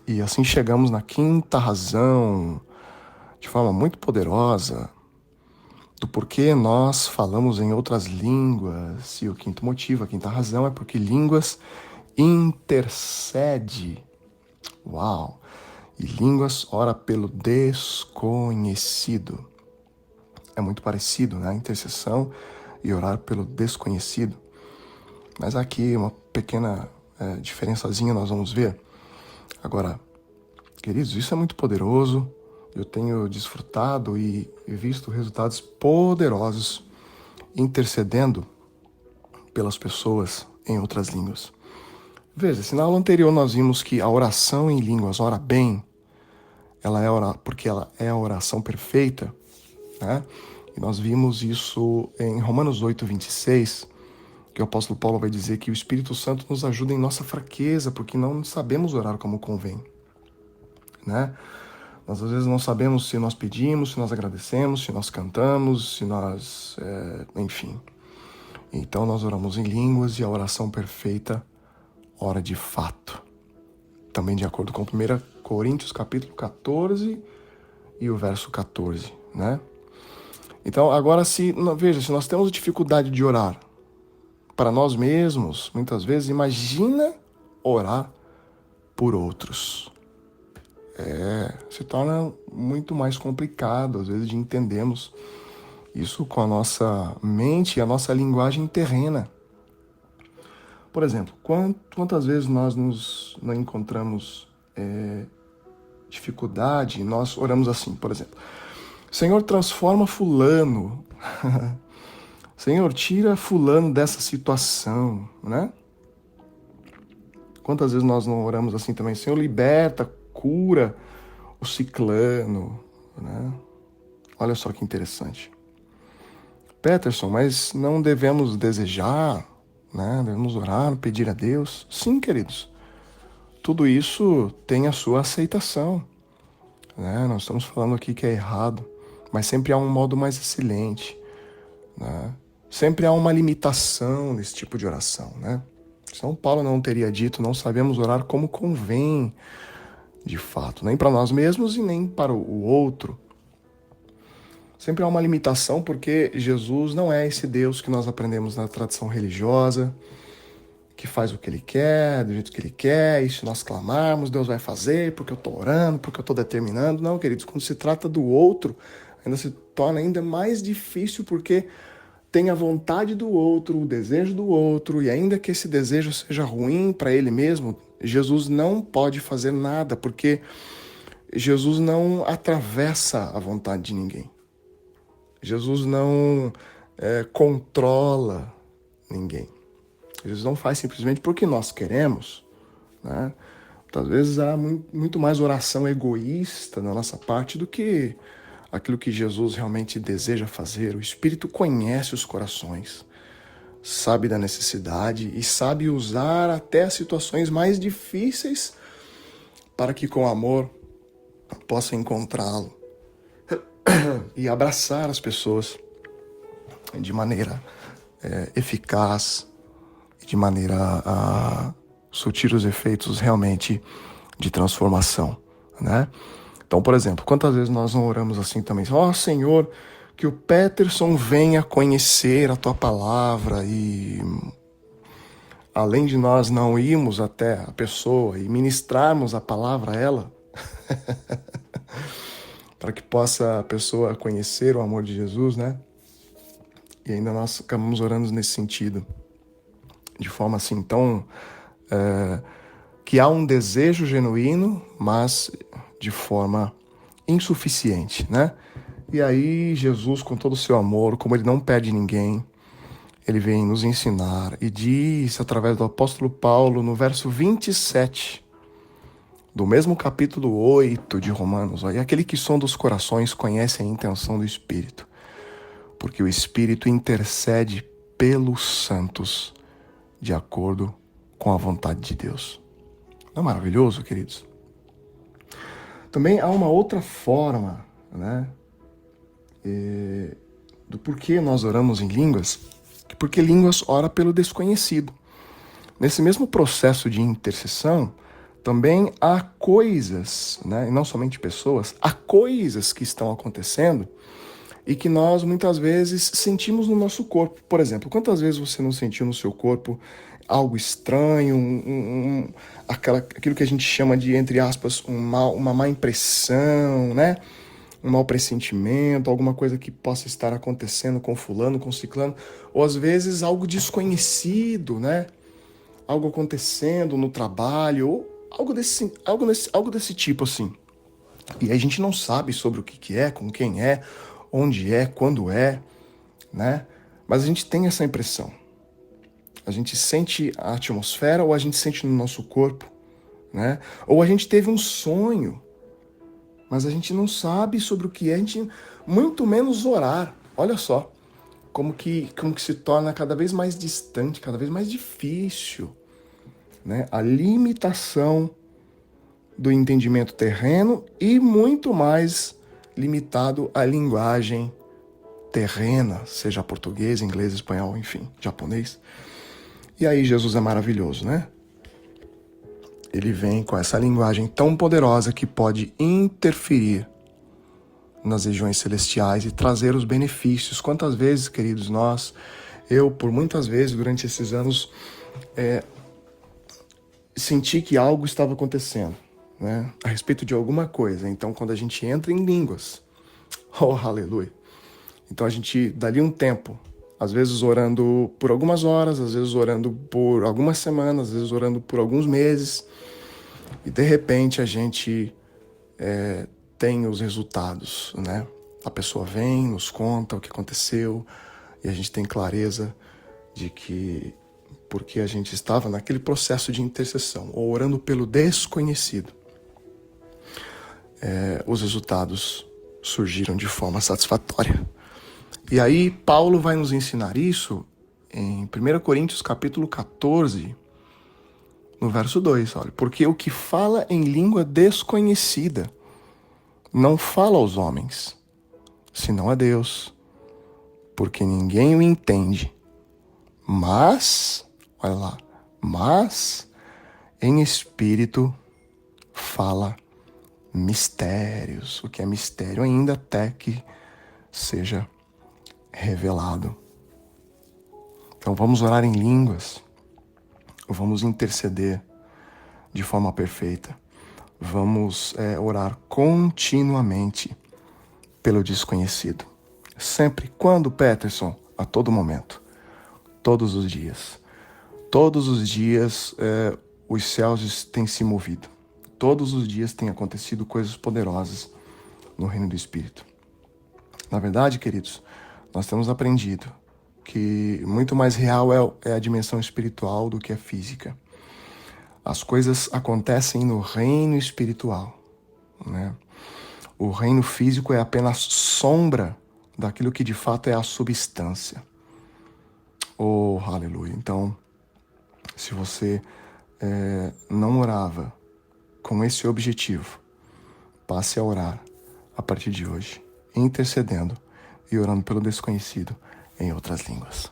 E assim chegamos na quinta razão, de forma muito poderosa, do porquê nós falamos em outras línguas. E o quinto motivo, a quinta razão, é porque línguas intercede. Uau! E línguas ora pelo desconhecido. É muito parecido, né? Intercessão e orar pelo desconhecido. Mas aqui uma pequena diferençazinha nós vamos ver. Agora, queridos, isso é muito poderoso. Eu tenho desfrutado e visto resultados poderosos intercedendo pelas pessoas em outras línguas. Veja, se na aula anterior nós vimos que a oração em línguas ora bem, porque ela é a oração perfeita, né? E nós vimos isso em Romanos 8:26, que o apóstolo Paulo vai dizer que o Espírito Santo nos ajuda em nossa fraqueza, porque não sabemos orar como convém, né? Nós às vezes não sabemos se nós pedimos, se nós agradecemos, se nós cantamos, se nós... enfim. Então nós oramos em línguas e a oração perfeita ora de fato. Também de acordo com 1 Coríntios capítulo 14 e o verso 14, né? Então agora veja, se nós temos dificuldade de orar para nós mesmos, muitas vezes, imagina orar por outros. Se torna muito mais complicado, às vezes, de entendermos isso com a nossa mente e a nossa linguagem terrena. Por exemplo, quantas vezes nós não encontramos dificuldade e nós oramos assim, por exemplo: Senhor, transforma fulano. Senhor, tira fulano dessa situação, né? Quantas vezes nós não oramos assim também? Senhor, liberta, cura o ciclano, né? Olha só que interessante. Peterson, mas não devemos desejar, né? Devemos orar, pedir a Deus? Sim, queridos. Tudo isso tem a sua aceitação, né? Nós estamos falando aqui que é errado, mas sempre há um modo mais excelente, né? Sempre há uma limitação nesse tipo de oração, né? São Paulo não teria dito: não sabemos orar como convém, de fato, nem para nós mesmos e nem para o outro. Sempre há uma limitação, porque Jesus não é esse Deus que nós aprendemos na tradição religiosa, que faz o que Ele quer, do jeito que Ele quer, e se nós clamarmos, Deus vai fazer, porque eu estou orando, porque eu estou determinando. Não, queridos, quando se trata do outro, ainda se torna ainda mais difícil, porque tem a vontade do outro, o desejo do outro, e ainda que esse desejo seja ruim para ele mesmo, Jesus não pode fazer nada, porque Jesus não atravessa a vontade de ninguém. Jesus não controla ninguém. Jesus não faz simplesmente porque nós queremos, né? Muitas vezes há muito mais oração egoísta na nossa parte do que aquilo que Jesus realmente deseja fazer. O Espírito conhece os corações, sabe da necessidade e sabe usar até as situações mais difíceis para que com amor possa encontrá-lo e abraçar as pessoas de maneira eficaz, de maneira a surtir os efeitos realmente de transformação, né? Então, por exemplo, quantas vezes nós não oramos assim também? Ó, Senhor, que o Peterson venha conhecer a Tua palavra e, além de nós não irmos até a pessoa e ministrarmos a palavra a ela, para que possa a pessoa conhecer o amor de Jesus, né? E ainda nós acabamos orando nesse sentido, de forma assim tão... que há um desejo genuíno, mas de forma insuficiente, né? E aí Jesus, com todo o seu amor, como Ele não perde ninguém, Ele vem nos ensinar e diz, através do apóstolo Paulo, no verso 27, do mesmo capítulo 8 de Romanos: olha, aquele que sonda os corações conhece a intenção do Espírito, porque o Espírito intercede pelos santos de acordo com a vontade de Deus. Não é maravilhoso, queridos? Também há uma outra forma, né, do porquê nós oramos em línguas, porque línguas ora pelo desconhecido. Nesse mesmo processo de intercessão, Também há coisas, né, e não somente pessoas, há coisas que estão acontecendo e que nós muitas vezes sentimos no nosso corpo. Por exemplo, quantas vezes você não sentiu no seu corpo algo estranho, aquilo que a gente chama de, entre aspas, uma má impressão, né? Um mau pressentimento, alguma coisa que possa estar acontecendo com fulano, com ciclano, ou às vezes algo desconhecido, né? Algo acontecendo no trabalho, ou algo desse tipo assim. E a gente não sabe sobre o que é, com quem é, onde é, quando é, né? Mas a gente tem essa impressão. A gente sente a atmosfera ou a gente sente no nosso corpo, né? Ou a gente teve um sonho, mas a gente não sabe sobre o que é, a gente muito menos orar. Olha só, como que se torna cada vez mais distante, cada vez mais difícil, né? A limitação do entendimento terreno e muito mais limitado à linguagem terrena, seja português, inglês, espanhol, enfim, japonês. E aí Jesus é maravilhoso, né? Ele vem com essa linguagem tão poderosa que pode interferir nas regiões celestiais e trazer os benefícios. Quantas vezes, queridos, eu por muitas vezes durante esses anos senti que algo estava acontecendo, né? A respeito de alguma coisa. Então, quando a gente entra em línguas, oh, aleluia! Então a gente, dali um tempo, às vezes orando por algumas horas, às vezes orando por algumas semanas, às vezes orando por alguns meses, e de repente a gente tem os resultados, né? A pessoa vem, nos conta o que aconteceu, e a gente tem clareza de que porque a gente estava naquele processo de intercessão, ou orando pelo desconhecido, os resultados surgiram de forma satisfatória. E aí Paulo vai nos ensinar isso em 1 Coríntios capítulo 14, no verso 2, olha, porque o que fala em língua desconhecida não fala aos homens, senão a Deus, porque ninguém o entende. Mas, olha lá, mas em espírito fala mistérios, o que é mistério ainda até que seja revelado. Então vamos orar em línguas, vamos interceder de forma perfeita, vamos orar continuamente pelo desconhecido. Sempre. Quando, Peterson? A todo momento. Todos os dias. Todos os dias os céus têm se movido. Todos os dias têm acontecido coisas poderosas no reino do Espírito. Na verdade, queridos, nós temos aprendido que muito mais real é a dimensão espiritual do que a física. As coisas acontecem no reino espiritual, né? O reino físico é apenas sombra daquilo que de fato é a substância. Oh, aleluia. Então, se você não orava com esse objetivo, passe a orar a partir de hoje, intercedendo e orando pelo desconhecido em outras línguas.